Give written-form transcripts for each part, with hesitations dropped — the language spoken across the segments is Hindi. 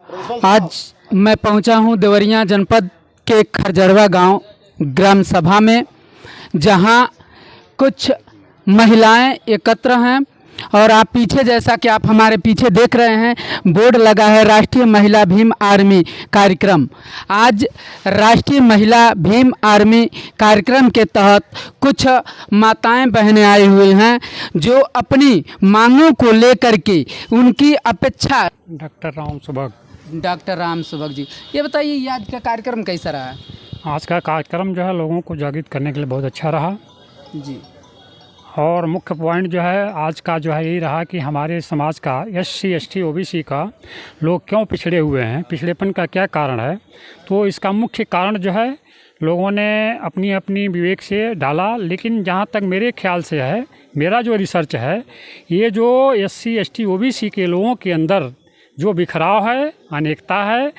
आज मैं पहुंचा हूं देवरिया जनपद के खरजरवा गांव ग्राम सभा में, जहां कुछ महिलाएं एकत्र हैं। और आप पीछे, जैसा कि आप हमारे पीछे देख रहे हैं, बोर्ड लगा है राष्ट्रीय महिला भीम आर्मी कार्यक्रम। आज राष्ट्रीय महिला भीम आर्मी कार्यक्रम के तहत कुछ माताएं बहनें आई हुई हैं, जो अपनी मांगों को लेकर के उनकी अपेक्षा। डॉक्टर राम सुभग जी, ये बताइए, ये आज का कार्यक्रम कैसा रहा? आज का कार्यक्रम जो है लोगों को जागृत करने के लिए बहुत अच्छा रहा जी। और मुख्य पॉइंट जो है आज का जो है यही रहा कि हमारे समाज का SC ST OBC का लोग क्यों पिछड़े हुए हैं, पिछड़ेपन का क्या कारण है। तो इसका मुख्य कारण जो है लोगों ने अपनी अपनी विवेक से डाला, लेकिन जहाँ तक मेरे ख्याल से है, मेरा जो रिसर्च है, ये जो SC ST OBC के लोगों के अंदर जो बिखराव है, अनेकता है,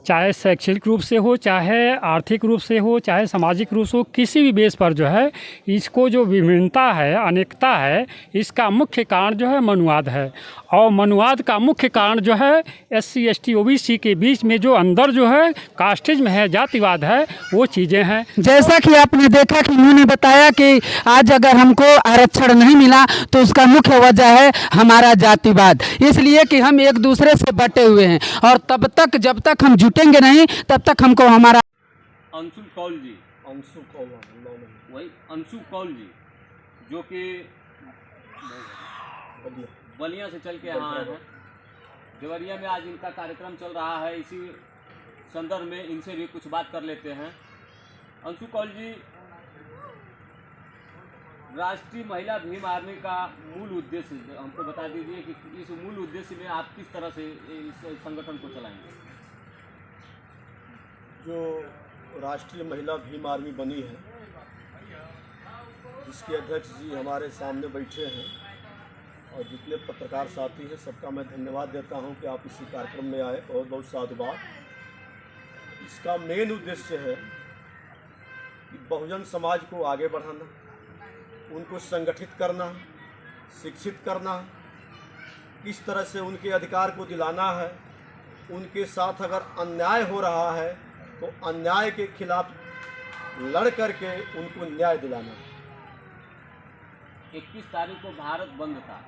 चाहे शैक्षणिक रूप से हो, चाहे आर्थिक रूप से हो, चाहे सामाजिक रूप से हो, किसी भी बेस पर जो है इसको जो विभिन्नता है, अनेकता है, इसका मुख्य कारण जो है मनुवाद है। और मनुवाद का मुख्य कारण जो है SC ST OBC के बीच में जो अंदर जो है कास्टिज्म है, जातिवाद है, वो चीज़ें हैं। जैसा कि आपने देखा कि उन्होंने बताया कि आज अगर हमको आरक्षण नहीं मिला तो उसका मुख्य वजह है हमारा जातिवाद, इसलिए कि हम एक दूसरे से बटे हुए हैं। और तब तक, जब तक हम जुटेंगे नहीं, तब तक हमको हमारा। अंशु कौल जी, वही अंशु कौल जी, जो कि बलिया से चल के यहाँ आए हैं। देवरिया में आज इनका कार्यक्रम चल रहा है, इसी संदर्भ में इनसे भी कुछ बात कर लेते हैं। अंशु कौल जी, राष्ट्रीय महिला भीम आर्मी का मूल उद्देश्य हमको बता दीजिए कि इस मूल उद्देश्य में आप किस तरह से इस संगठन को चलाएंगे। जो राष्ट्रीय महिला भीम आर्मी बनी है, जिसके अध्यक्ष जी हमारे सामने बैठे हैं, और जितने पत्रकार साथी हैं, सबका मैं धन्यवाद देता हूं कि आप इसी कार्यक्रम में आए। बहुत बहुत साधुवाद। इसका मेन उद्देश्य है कि बहुजन समाज को आगे बढ़ाना, उनको संगठित करना, शिक्षित करना, किस तरह से उनके अधिकार को दिलाना है। उनके साथ अगर अन्याय हो रहा है तो अन्याय के खिलाफ लड़ करके उनको न्याय दिलाना। 21 तारीख को भारत बंद था।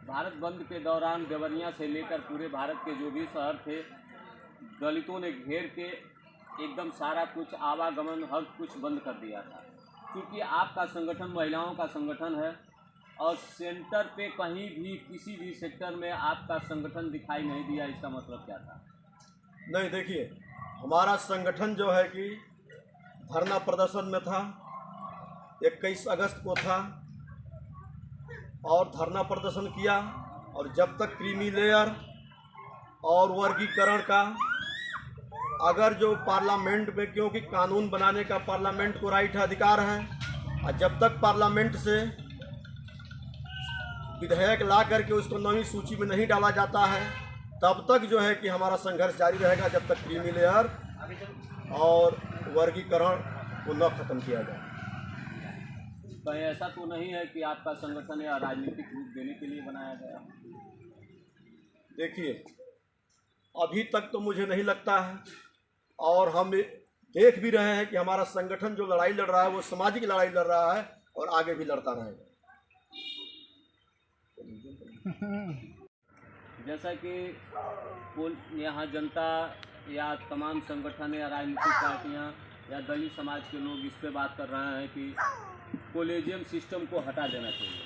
भारत बंद के दौरान देवरिया से लेकर पूरे भारत के जो भी शहर थे, दलितों ने घेर के एकदम सारा कुछ आवागमन, हर कुछ बंद कर दिया था। क्योंकि आपका संगठन महिलाओं का संगठन है और सेंटर पे कहीं भी किसी भी सेक्टर में आपका संगठन दिखाई नहीं दिया, इसका मतलब क्या था? नहीं, देखिए, हमारा संगठन जो है कि धरना प्रदर्शन में था। 21 अगस्त को था और धरना प्रदर्शन किया। और जब तक क्रीमी लेयर और वर्गीकरण का, अगर जो पार्लियामेंट में, क्योंकि कानून बनाने का पार्लियामेंट को राइट अधिकार है, और जब तक पार्लियामेंट से विधेयक ला करके उसको नवीं सूची में नहीं डाला जाता है, तब तक जो है कि हमारा संघर्ष जारी रहेगा, जब तक क्रीमी लेयर और वर्गीकरण को न खत्म किया जाए। कहीं ऐसा तो नहीं है कि आपका संगठन या राजनीतिक रूप देने के लिए बनाया गया? देखिए, अभी तक तो मुझे नहीं लगता है, और हम देख भी रहे हैं कि हमारा संगठन जो लड़ाई लड़ रहा है वो सामाजिक लड़ाई लड़ रहा है और आगे भी लड़ता रहेगा। जैसा कि यहाँ जनता या तमाम संगठन या राजनीतिक पार्टियाँ या दलित समाज के लोग इस पे बात कर रहे हैं कि कॉलेजियम सिस्टम को हटा देना चाहिए,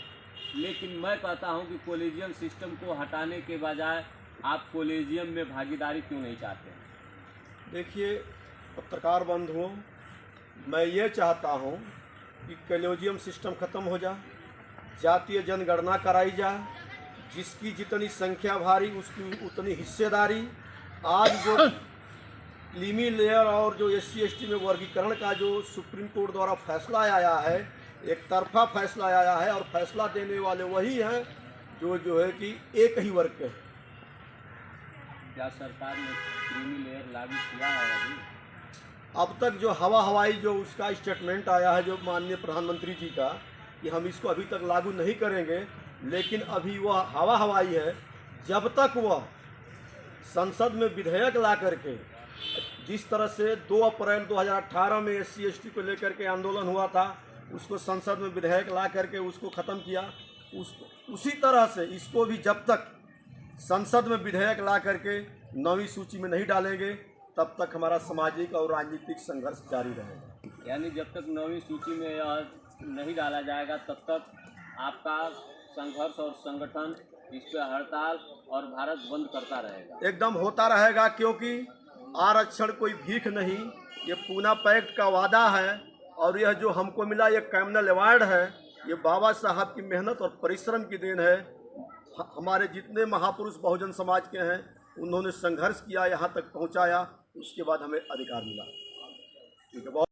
लेकिन मैं कहता हूं कि कॉलेजियम सिस्टम को हटाने के बजाय आप कॉलेजियम में भागीदारी क्यों नहीं चाहते हैं? देखिए पत्रकार बंधुओं, मैं ये चाहता हूं कि कॉलेजियम सिस्टम ख़त्म हो जाए, जातीय जनगणना कराई जाए, जिसकी जितनी संख्या भारी उसकी उतनी हिस्सेदारी। आज जो क्रीमी लेयर और जो SC ST में वर्गीकरण का जो सुप्रीम कोर्ट द्वारा फैसला आया है, एक तरफा फैसला आया है, और फैसला देने वाले वही हैं जो है कि एक ही वर्ग के हैं। क्या सरकार ने क्रीमी लेयर लागू किया है अभी? अब तक जो हवाई जो उसका स्टेटमेंट आया है जो माननीय प्रधानमंत्री जी का, कि हम इसको अभी तक लागू नहीं करेंगे, लेकिन अभी वह हवाई है। जब तक वह संसद में विधेयक ला करके, जिस तरह से 2 अप्रैल 2018 में SC/ST को लेकर के आंदोलन हुआ था, उसको संसद में विधेयक ला करके उसको ख़त्म किया, उसी तरह से इसको भी जब तक संसद में विधेयक ला करके 9वीं सूची में नहीं डालेंगे तब तक हमारा सामाजिक और राजनीतिक संघर्ष जारी रहेगा। यानी जब तक 9वीं सूची में यह नहीं डाला जाएगा तब तक आपका संघर्ष और संगठन इस पर हड़ताल और भारत बंद करता रहेगा। एकदम होता रहेगा, क्योंकि आरक्षण कोई भीख नहीं, ये पूना पैक्ट का वादा है और यह जो हमको मिला ये कम्युनल अवार्ड है, ये बाबा साहब की मेहनत और परिश्रम की देन है। हमारे जितने महापुरुष बहुजन समाज के हैं उन्होंने संघर्ष किया, यहाँ तक पहुँचाया, उसके बाद हमें अधिकार मिला। ठीक है।